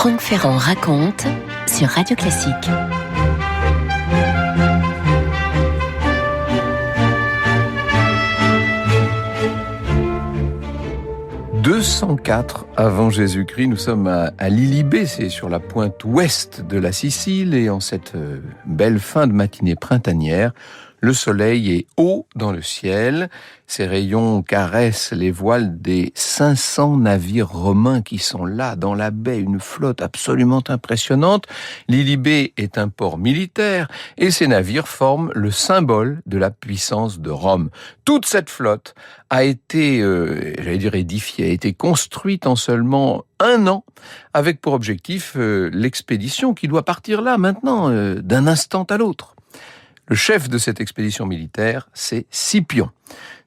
Franck Ferrand raconte sur Radio Classique. « 204 avant Jésus-Christ, nous sommes à Lilibé, c'est sur la pointe ouest de la Sicile, et en cette belle fin de matinée printanière, le soleil est haut dans le ciel, ses rayons caressent les voiles des 500 navires romains qui sont là, dans la baie, une flotte absolument impressionnante. Lilibé est un port militaire, et ces navires forment le symbole de la puissance de Rome. Toute cette flotte a été, édifiée, a été construite en seulement un an, avec pour objectif l'expédition qui doit partir là, maintenant, d'un instant à l'autre. Le chef de cette expédition militaire, c'est Scipion.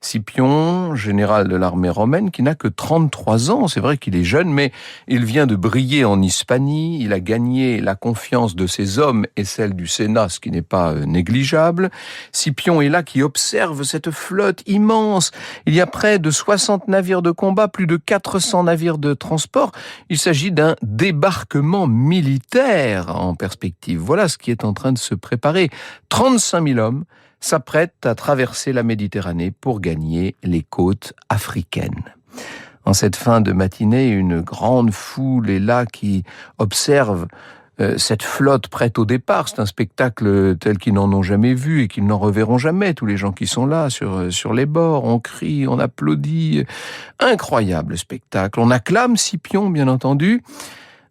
Scipion, général de l'armée romaine, qui n'a que 33 ans. C'est vrai qu'il est jeune, mais il vient de briller en Hispanie. Il a gagné la confiance de ses hommes et celle du Sénat, ce qui n'est pas négligeable. Scipion est là qui observe cette flotte immense. Il y a près de 60 navires de combat, plus de 400 navires de transport. Il s'agit d'un débarquement militaire en perspective. Voilà ce qui est en train de se préparer. 35 000 hommes s'apprête à traverser la Méditerranée pour gagner les côtes africaines. En cette fin de matinée, une grande foule est là qui observe cette flotte prête au départ. C'est un spectacle tel qu'ils n'en ont jamais vu et qu'ils n'en reverront jamais. Tous les gens qui sont là sur les bords, on crie, on applaudit. Incroyable spectacle. On acclame Scipion, bien entendu.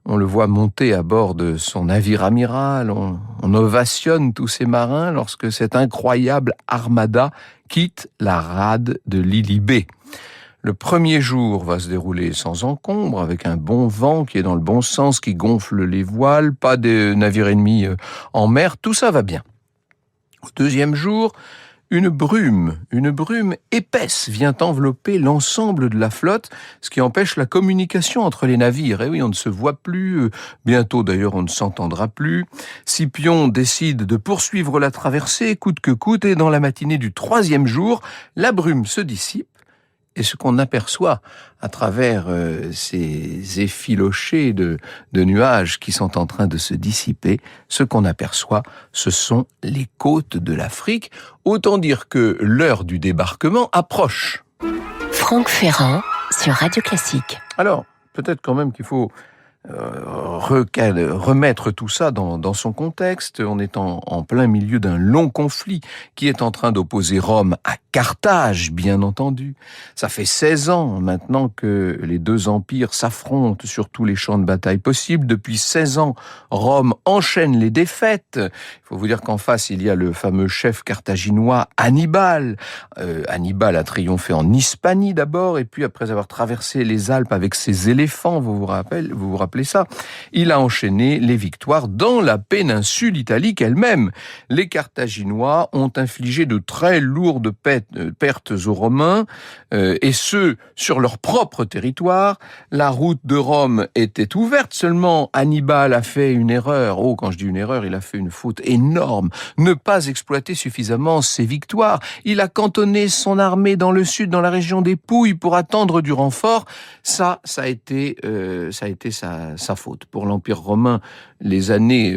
On le voit monter à bord de son navire amiral, on ovationne tous ces marins lorsque cette incroyable armada quitte la rade de Lilibé. Le premier jour va se dérouler sans encombre, avec un bon vent qui est dans le bon sens, qui gonfle les voiles, pas de navires ennemis en mer, tout ça va bien. Au deuxième jour, une brume épaisse vient envelopper l'ensemble de la flotte, ce qui empêche la communication entre les navires. Et oui, on ne se voit plus, bientôt d'ailleurs on ne s'entendra plus. Scipion décide de poursuivre la traversée, coûte que coûte, et dans la matinée du troisième jour, la brume se dissipe. Et ce qu'on aperçoit à travers ces effilochés de nuages qui sont en train de se dissiper, ce qu'on aperçoit, ce sont les côtes de l'Afrique. Autant dire que l'heure du débarquement approche. Franck Ferrand sur Radio Classique. Alors, peut-être quand même qu'il faut remettre tout ça dans son contexte. On est en plein milieu d'un long conflit qui est en train d'opposer Rome à Carthage, bien entendu. Ça fait 16 ans maintenant que les deux empires s'affrontent sur tous les champs de bataille possibles. Depuis 16 ans, Rome enchaîne les défaites. Il faut vous dire qu'en face, il y a le fameux chef carthaginois Hannibal. Hannibal a triomphé en Hispanie d'abord, et puis après avoir traversé les Alpes avec ses éléphants, vous vous rappelez ça, il a enchaîné les victoires dans la péninsule italique elle-même. Les Carthaginois ont infligé de très lourdes pertes aux Romains, et ce, sur leur propre territoire. La route de Rome était ouverte, seulement Hannibal a fait une erreur. Oh, quand je dis une erreur, il a fait une faute énorme. Ne pas exploiter suffisamment ses victoires. Il a cantonné son armée dans le sud, dans la région des Pouilles, pour attendre du renfort. Ça a été sa faute. Pour l'Empire romain, les années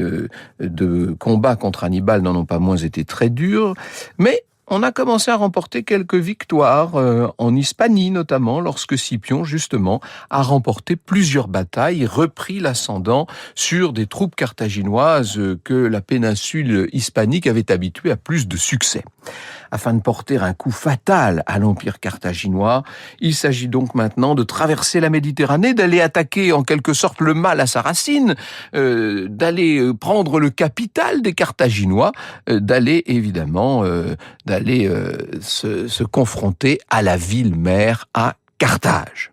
de combat contre Hannibal n'en ont pas moins été très dures, mais on a commencé à remporter quelques victoires, en Hispanie notamment, lorsque Scipion, justement, a remporté plusieurs batailles et repris l'ascendant sur des troupes carthaginoises que la péninsule hispanique avait habituées à plus de succès. Afin de porter un coup fatal à l'Empire carthaginois, il s'agit donc maintenant de traverser la Méditerranée, d'aller attaquer en quelque sorte le mal à sa racine, d'aller prendre le capital des Carthaginois, d'aller évidemment se confronter à la ville-mère, à Carthage.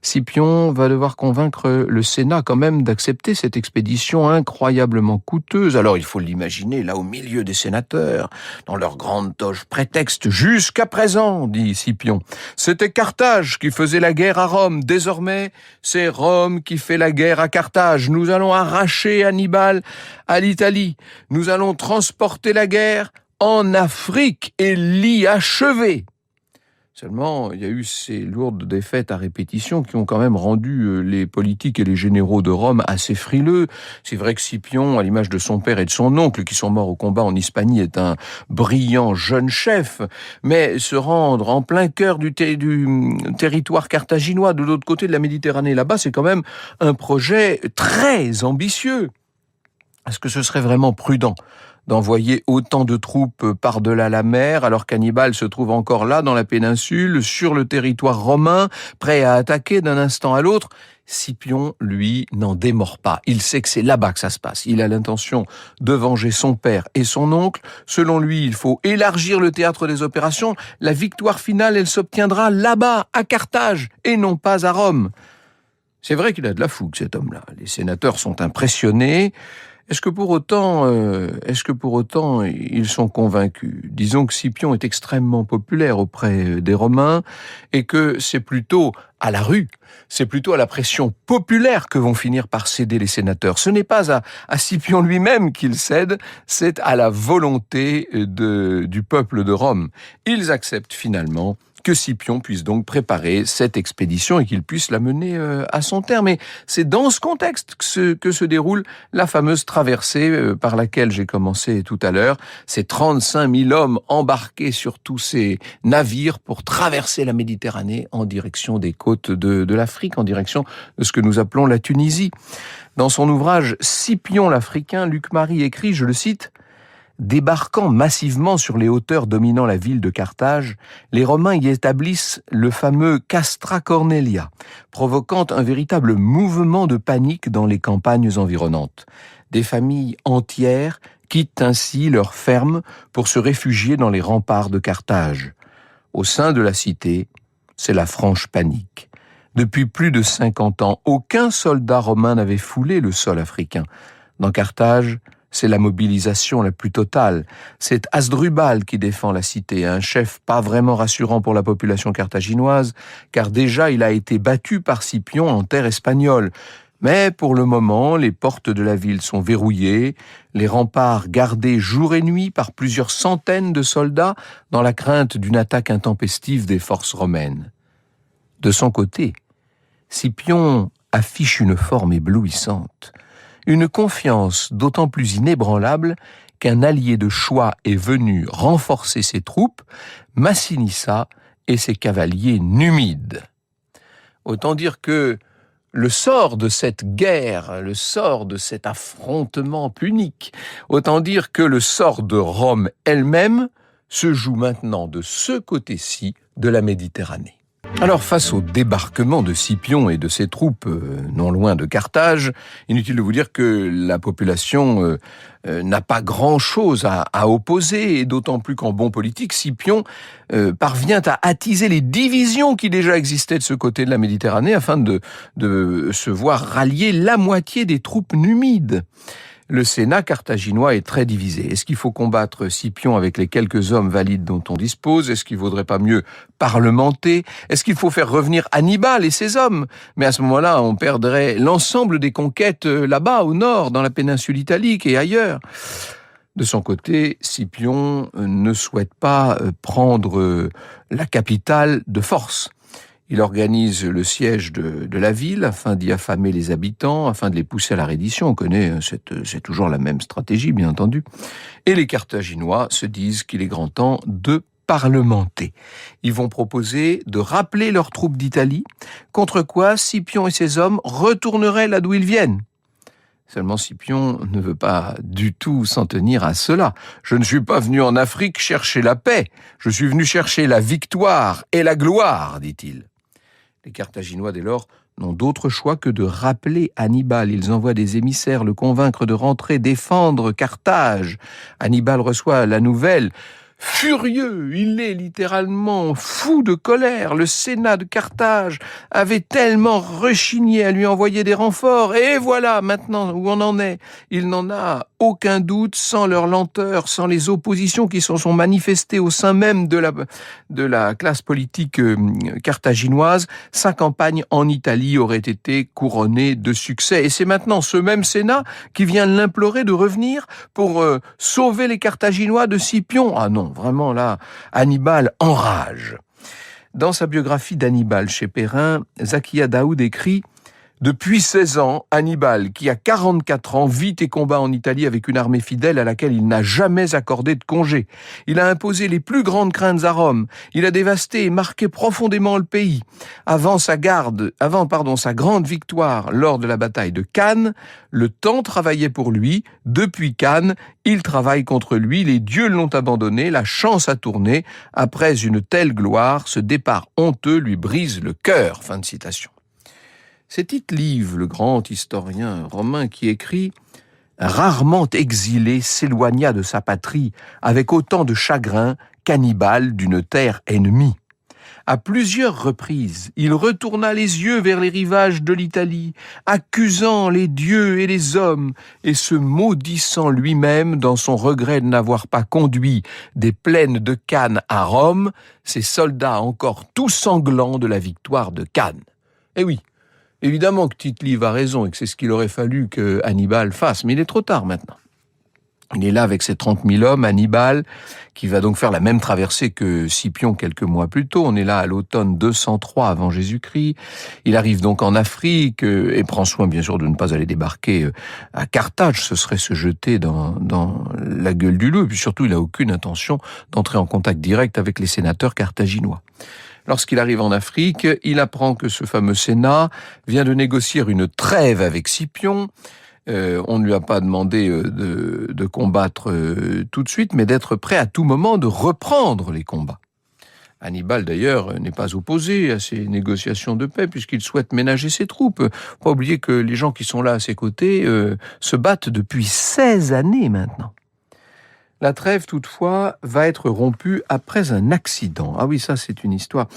Scipion va devoir convaincre le Sénat quand même d'accepter cette expédition incroyablement coûteuse. Alors il faut l'imaginer là au milieu des sénateurs, dans leur grande toge. Prétexte: jusqu'à présent, dit Scipion, c'était Carthage qui faisait la guerre à Rome. Désormais, c'est Rome qui fait la guerre à Carthage. Nous allons arracher Hannibal à l'Italie. Nous allons transporter la guerre en Afrique et l'y achever. Seulement, il y a eu ces lourdes défaites à répétition qui ont quand même rendu les politiques et les généraux de Rome assez frileux. C'est vrai que Scipion, à l'image de son père et de son oncle, qui sont morts au combat en Hispanie, est un brillant jeune chef. Mais se rendre en plein cœur du territoire carthaginois, de l'autre côté de la Méditerranée, là-bas, c'est quand même un projet très ambitieux. Est-ce que ce serait vraiment prudent d'envoyer autant de troupes par-delà la mer, alors qu'Hannibal se trouve encore là, dans la péninsule, sur le territoire romain, prêt à attaquer d'un instant à l'autre? Scipion, lui, n'en démord pas. Il sait que c'est là-bas que ça se passe. Il a l'intention de venger son père et son oncle. Selon lui, il faut élargir le théâtre des opérations. La victoire finale, elle s'obtiendra là-bas, à Carthage, et non pas à Rome. C'est vrai qu'il a de la fougue, cet homme-là. Les sénateurs sont impressionnés. Est-ce que pour autant, ils sont convaincus? Disons que Scipion est extrêmement populaire auprès des Romains et que c'est plutôt à la rue, c'est plutôt à la pression populaire que vont finir par céder les sénateurs. Ce n'est pas à Scipion lui-même qu'ils cèdent, c'est à la volonté du peuple de Rome. Ils acceptent finalement que Scipion puisse donc préparer cette expédition et qu'il puisse la mener à son terme. Et c'est dans ce contexte que se déroule la fameuse traversée par laquelle j'ai commencé tout à l'heure. Ces 35 000 hommes embarqués sur tous ces navires pour traverser la Méditerranée en direction des côtes de l'Afrique, en direction de ce que nous appelons la Tunisie. Dans son ouvrage « Scipion l'Africain », Luc Marie écrit, je le cite, « Débarquant massivement sur les hauteurs dominant la ville de Carthage, les Romains y établissent le fameux Castra Cornelia, provoquant un véritable mouvement de panique dans les campagnes environnantes. Des familles entières quittent ainsi leurs fermes pour se réfugier dans les remparts de Carthage. Au sein de la cité, c'est la franche panique. Depuis plus de 50 ans, aucun soldat romain n'avait foulé le sol africain. Dans Carthage, c'est la mobilisation la plus totale. C'est Hasdrubal qui défend la cité, un chef pas vraiment rassurant pour la population carthaginoise, car déjà il a été battu par Scipion en terre espagnole. Mais pour le moment, les portes de la ville sont verrouillées, les remparts gardés jour et nuit par plusieurs centaines de soldats dans la crainte d'une attaque intempestive des forces romaines. De son côté, Scipion affiche une forme éblouissante. Une confiance d'autant plus inébranlable qu'un allié de choix est venu renforcer ses troupes, Massinissa et ses cavaliers numides. Autant dire que le sort de cette guerre, le sort de cet affrontement punique, autant dire que le sort de Rome elle-même se joue maintenant de ce côté-ci de la Méditerranée. Alors, face au débarquement de Scipion et de ses troupes non loin de Carthage, inutile de vous dire que la population n'a pas grand-chose à opposer, et d'autant plus qu'en bon politique, Scipion parvient à attiser les divisions qui déjà existaient de ce côté de la Méditerranée afin de se voir rallier la moitié des troupes numides. Le Sénat carthaginois est très divisé. Est-ce qu'il faut combattre Scipion avec les quelques hommes valides dont on dispose? Est-ce qu'il vaudrait pas mieux parlementer? Est-ce qu'il faut faire revenir Hannibal et ses hommes? Mais à ce moment-là, on perdrait l'ensemble des conquêtes là-bas, au nord, dans la péninsule italique et ailleurs. De son côté, Scipion ne souhaite pas prendre la capitale de force. Il organise le siège de la ville afin d'y affamer les habitants, afin de les pousser à la reddition. On connaît, c'est toujours la même stratégie, bien entendu. Et les Carthaginois se disent qu'il est grand temps de parlementer. Ils vont proposer de rappeler leurs troupes d'Italie, contre quoi Scipion et ses hommes retourneraient là d'où ils viennent. Seulement Scipion ne veut pas du tout s'en tenir à cela. Je ne suis pas venu en Afrique chercher la paix, je suis venu chercher la victoire et la gloire, dit-il. Les Carthaginois, dès lors, n'ont d'autre choix que de rappeler Hannibal. Ils envoient des émissaires le convaincre de rentrer défendre Carthage. Hannibal reçoit la nouvelle. Furieux, il est littéralement fou de colère. Le Sénat de Carthage avait tellement rechigné à lui envoyer des renforts. Et voilà maintenant où on en est. Il n'en a aucun doute, sans leur lenteur, sans les oppositions qui se sont manifestées au sein même de la classe politique carthaginoise, sa campagne en Italie aurait été couronnée de succès. Et c'est maintenant ce même Sénat qui vient l'implorer de revenir pour sauver les Carthaginois de Scipion. Ah non, vraiment là, Hannibal enrage. Dans sa biographie d'Hannibal chez Perrin, Zakia Daoud écrit « Depuis 16 ans, Hannibal, qui a 44 ans, vit et combat en Italie avec une armée fidèle à laquelle il n'a jamais accordé de congé. Il a imposé les plus grandes craintes à Rome. Il a dévasté et marqué profondément le pays. Avant sa grande victoire lors de la bataille de Cannes, le temps travaillait pour lui. Depuis Cannes, il travaille contre lui. Les dieux l'ont abandonné. La chance a tourné. Après une telle gloire, ce départ honteux lui brise le cœur. » Fin de citation. C'est Tite-Live, le grand historien romain, qui écrit « Rarement exilé s'éloigna de sa patrie avec autant de chagrin qu'Hannibal d'une terre ennemie. À plusieurs reprises, il retourna les yeux vers les rivages de l'Italie, accusant les dieux et les hommes et se maudissant lui-même dans son regret de n'avoir pas conduit des plaines de Cannes à Rome, ses soldats encore tout sanglants de la victoire de Cannes. » Eh oui, évidemment que Tite-Live a raison et que c'est ce qu'il aurait fallu que Hannibal fasse, mais il est trop tard maintenant. Il est là avec ses 30 000 hommes, Hannibal, qui va donc faire la même traversée que Scipion quelques mois plus tôt. On est là à l'automne 203 avant Jésus-Christ. Il arrive donc en Afrique et prend soin bien sûr de ne pas aller débarquer à Carthage. Ce serait se jeter dans la gueule du loup. Et puis surtout, il n'a aucune intention d'entrer en contact direct avec les sénateurs carthaginois. Lorsqu'il arrive en Afrique, il apprend que ce fameux Sénat vient de négocier une trêve avec Scipion. On ne lui a pas demandé de combattre tout de suite, mais d'être prêt à tout moment de reprendre les combats. Hannibal, d'ailleurs, n'est pas opposé à ces négociations de paix, puisqu'il souhaite ménager ses troupes. Faut pas oublier que les gens qui sont là à ses côtés se battent depuis 16 années maintenant. La trêve, toutefois, va être rompue après un accident. Ah oui, ça, c'est une histoire.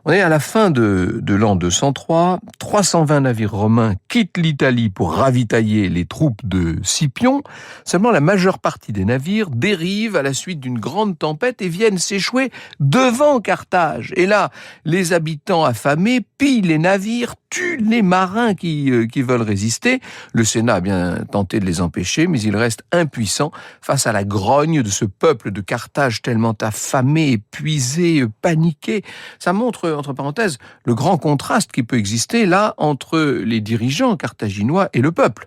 On est à la fin de l'an 203. 320 navires romains quittent l'Italie pour ravitailler les troupes de Scipion. Seulement, la majeure partie des navires dérivent à la suite d'une grande tempête et viennent s'échouer devant Carthage. Et là, les habitants affamés pillent les navires, tuent les marins qui veulent résister. Le Sénat a bien tenté de les empêcher, mais il reste impuissant face à la grogne de ce peuple de Carthage tellement affamé, épuisé, paniqué. Ça montre, entre parenthèses, le grand contraste qui peut exister là entre les dirigeants carthaginois et le peuple.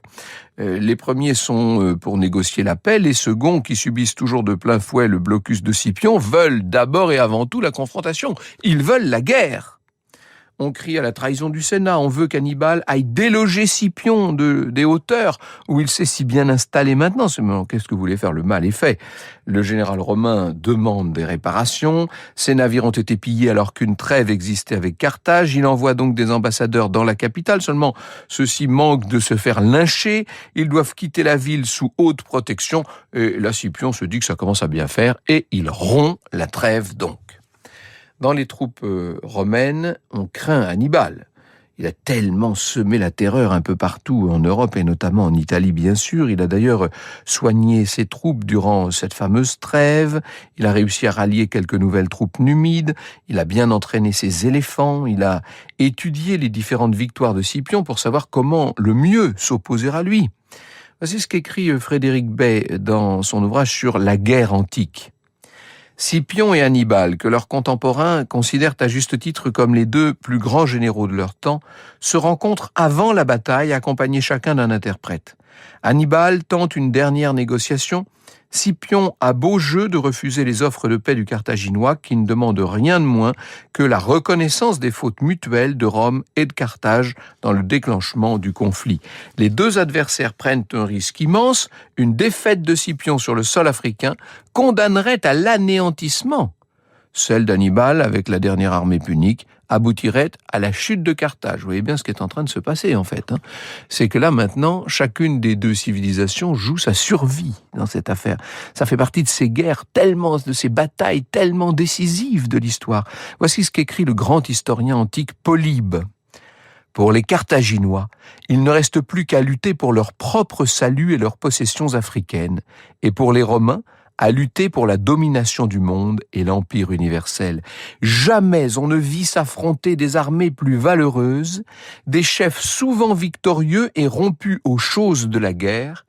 Les premiers sont pour négocier la paix, les seconds, qui subissent toujours de plein fouet le blocus de Scipion, veulent d'abord et avant tout la confrontation. Ils veulent la guerre. On crie à la trahison du Sénat, on veut qu'Hannibal aille déloger Scipion des hauteurs où il s'est si bien installé maintenant. Qu'est-ce que voulait faire? Le mal est fait. Le général romain demande des réparations. Ces navires ont été pillés alors qu'une trêve existait avec Carthage. Il envoie donc des ambassadeurs dans la capitale. Seulement, ceux-ci manquent de se faire lyncher. Ils doivent quitter la ville sous haute protection. Et là, Scipion se dit que ça commence à bien faire et il rompt la trêve donc. Dans les troupes romaines, on craint Hannibal. Il a tellement semé la terreur un peu partout en Europe et notamment en Italie bien sûr. Il a d'ailleurs soigné ses troupes durant cette fameuse trêve. Il a réussi à rallier quelques nouvelles troupes numides. Il a bien entraîné ses éléphants. Il a étudié les différentes victoires de Scipion pour savoir comment le mieux s'opposer à lui. Voici ce qu'écrit Frédéric Bay dans son ouvrage sur la guerre antique. Scipion et Hannibal, que leurs contemporains considèrent à juste titre comme les deux plus grands généraux de leur temps, se rencontrent avant la bataille, accompagnés chacun d'un interprète. Hannibal tente une dernière négociation. Scipion a beau jeu de refuser les offres de paix du Carthaginois qui ne demande rien de moins que la reconnaissance des fautes mutuelles de Rome et de Carthage dans le déclenchement du conflit. Les deux adversaires prennent un risque immense. Une défaite de Scipion sur le sol africain condamnerait à l'anéantissement. Celle d'Hannibal, avec la dernière armée punique, aboutirait à la chute de Carthage. Vous voyez bien ce qui est en train de se passer, en fait. C'est que là, maintenant, chacune des deux civilisations joue sa survie dans cette affaire. Ça fait partie de ces guerres de ces batailles tellement décisives de l'histoire. Voici ce qu'écrit le grand historien antique Polybe. Pour les Carthaginois, il ne reste plus qu'à lutter pour leur propre salut et leurs possessions africaines. Et pour les Romains, à lutter pour la domination du monde et l'empire universel. Jamais on ne vit s'affronter des armées plus valeureuses, des chefs souvent victorieux et rompus aux choses de la guerre.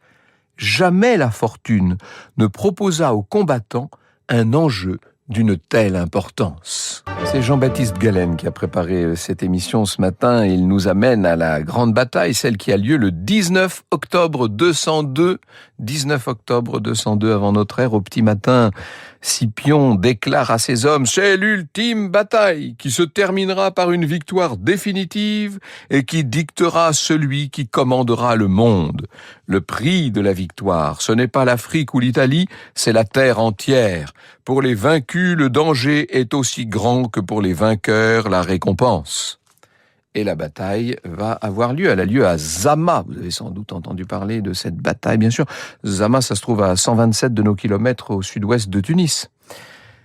Jamais la fortune ne proposa aux combattants un enjeu d'une telle importance. C'est Jean-Baptiste Galen qui a préparé cette émission ce matin. Il nous amène à la grande bataille, celle qui a lieu le 19 octobre 202. 19 octobre 202 avant notre ère, au petit matin, Scipion déclare à ses hommes « C'est l'ultime bataille qui se terminera par une victoire définitive et qui dictera celui qui commandera le monde. Le prix de la victoire, ce n'est pas l'Afrique ou l'Italie, c'est la terre entière. Pour les vaincus, le danger est aussi grand que pour les vainqueurs, la récompense. » Et la bataille va avoir lieu. Elle a lieu à Zama. Vous avez sans doute entendu parler de cette bataille, bien sûr. Zama, ça se trouve à 127 de nos kilomètres au sud-ouest de Tunis.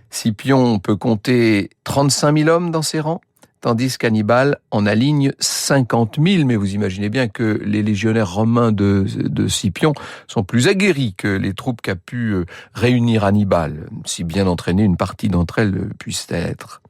Scipion peut compter 35 000 hommes dans ses rangs, tandis qu'Hannibal en aligne 50 000. Mais vous imaginez bien que les légionnaires romains de Scipion sont plus aguerris que les troupes qu'a pu réunir Hannibal, si bien entraînée une partie d'entre elles puisse être.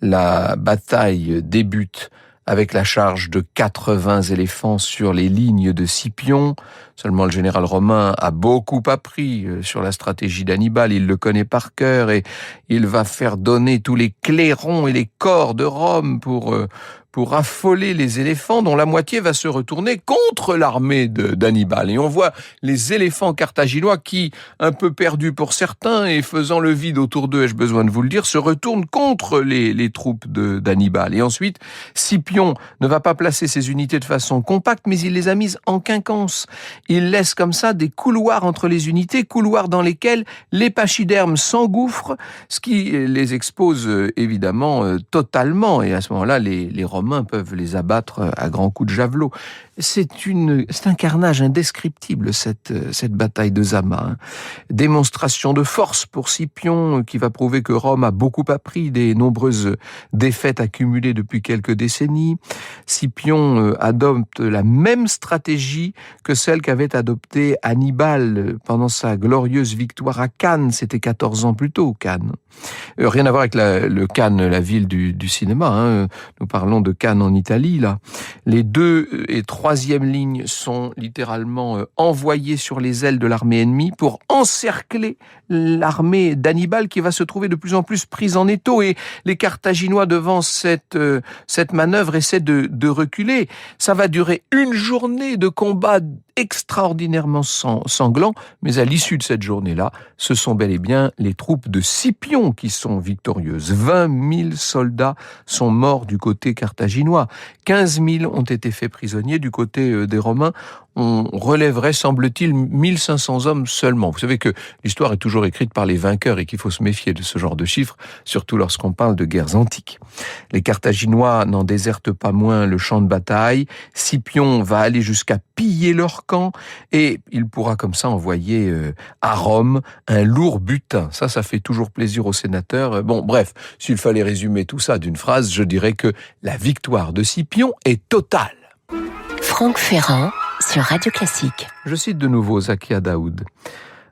La bataille débute avec la charge de 80 éléphants sur les lignes de Scipion. Seulement le général romain a beaucoup appris sur la stratégie d'Hannibal, il le connaît par cœur et il va faire donner tous les clairons et les corps de Rome pour affoler les éléphants, dont la moitié va se retourner contre l'armée d'Hannibal. Et on voit les éléphants carthaginois qui, un peu perdus pour certains et faisant le vide autour d'eux, ai-je besoin de vous le dire, se retournent contre les troupes d'Hannibal. Et ensuite, Scipion ne va pas placer ses unités de façon compacte, mais il les a mises en quinconce. Il laisse comme ça des couloirs entre les unités, couloirs dans lesquels les pachydermes s'engouffrent, ce qui les expose évidemment totalement. Et à ce moment-là, les Romains peuvent les abattre à grands coups de javelot. C'est un carnage indescriptible, cette bataille de Zama. Démonstration de force pour Scipion, qui va prouver que Rome a beaucoup appris des nombreuses défaites accumulées depuis quelques décennies. Scipion adopte la même stratégie que celle qu'avait adoptée Hannibal pendant sa glorieuse victoire à Cannes. C'était 14 ans plus tôt, Cannes. Rien à voir avec le Cannes, la ville du cinéma. Nous parlons de Cannes en Italie, là. Les 2 et 3e lignes sont littéralement envoyées sur les ailes de l'armée ennemie pour encercler l'armée d'Hannibal qui va se trouver de plus en plus prise en étau. Et les Carthaginois, devant cette manœuvre, essaient de reculer. Ça va durer une journée de combat extraordinairement sanglant, mais à l'issue de cette journée-là, ce sont bel et bien les troupes de Scipion qui sont victorieuses. 20 000 soldats sont morts du côté carthaginois. 15 000 ont été faits prisonniers du côté des Romains. On relèverait, semble-t-il, 1500 hommes seulement. Vous savez que l'histoire est toujours écrite par les vainqueurs et qu'il faut se méfier de ce genre de chiffres, surtout lorsqu'on parle de guerres antiques. Les Carthaginois n'en désertent pas moins le champ de bataille. Scipion va aller jusqu'à piller leur camp et il pourra comme ça envoyer à Rome un lourd butin. Ça fait toujours plaisir aux sénateurs. Bon, bref, s'il fallait résumer tout ça d'une phrase, je dirais que la victoire de Scipion est totale. Franck Ferrand sur Radio Classique. Je cite de nouveau Zakia Daoud.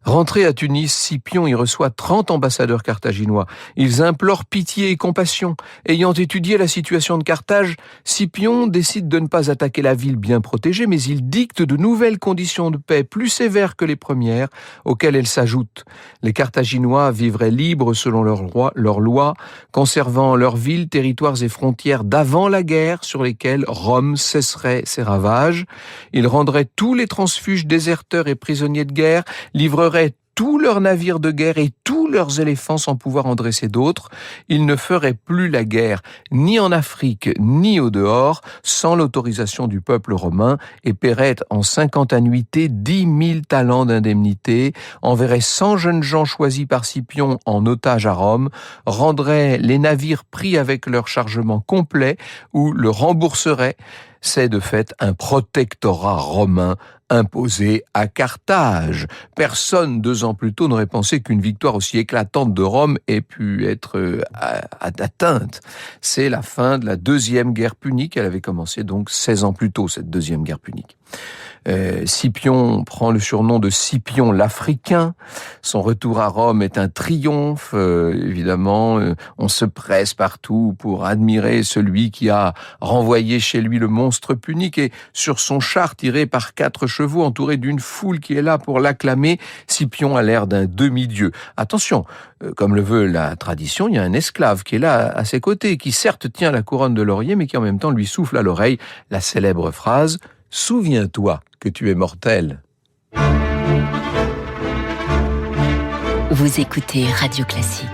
Rentré à Tunis, Scipion y reçoit 30 ambassadeurs carthaginois. Ils implorent pitié et compassion. Ayant étudié la situation de Carthage, Scipion décide de ne pas attaquer la ville bien protégée, mais il dicte de nouvelles conditions de paix plus sévères que les premières, auxquelles elles s'ajoutent. Les Carthaginois vivraient libres selon leurs lois, conservant leurs villes, territoires et frontières d'avant la guerre sur lesquelles Rome cesserait ses ravages. Ils rendraient tous les transfuges, déserteurs et prisonniers de guerre, livreraient tous leurs navires de guerre et tous leurs éléphants sans pouvoir en dresser d'autres. Ils ne feraient plus la guerre ni en Afrique ni au dehors sans l'autorisation du peuple romain et paieraient en 50 annuités 10 000 talents d'indemnité, enverraient 100 jeunes gens choisis par Scipion en otage à Rome, rendraient les navires pris avec leur chargement complet ou le rembourseraient. C'est de fait un protectorat romain imposé à Carthage. Personne, 2 ans plus tôt, n'aurait pensé qu'une victoire aussi éclatante de Rome ait pu être atteinte. C'est la fin de la 2e guerre punique. Elle avait commencé donc 16 ans plus tôt, cette 2e guerre punique. Scipion prend le surnom de Scipion l'Africain. Son retour à Rome est un triomphe. Évidemment, on se presse partout pour admirer celui qui a renvoyé chez lui le monstre punique. Et sur son char tiré par 4 chevaux, entouré d'une foule qui est là pour l'acclamer, Scipion a l'air d'un demi-dieu. Attention, comme le veut la tradition, il y a un esclave qui est là à ses côtés, qui certes tient la couronne de laurier, mais qui en même temps lui souffle à l'oreille la célèbre phrase « Souviens-toi que tu es mortel ». Vous écoutez Radio Classique.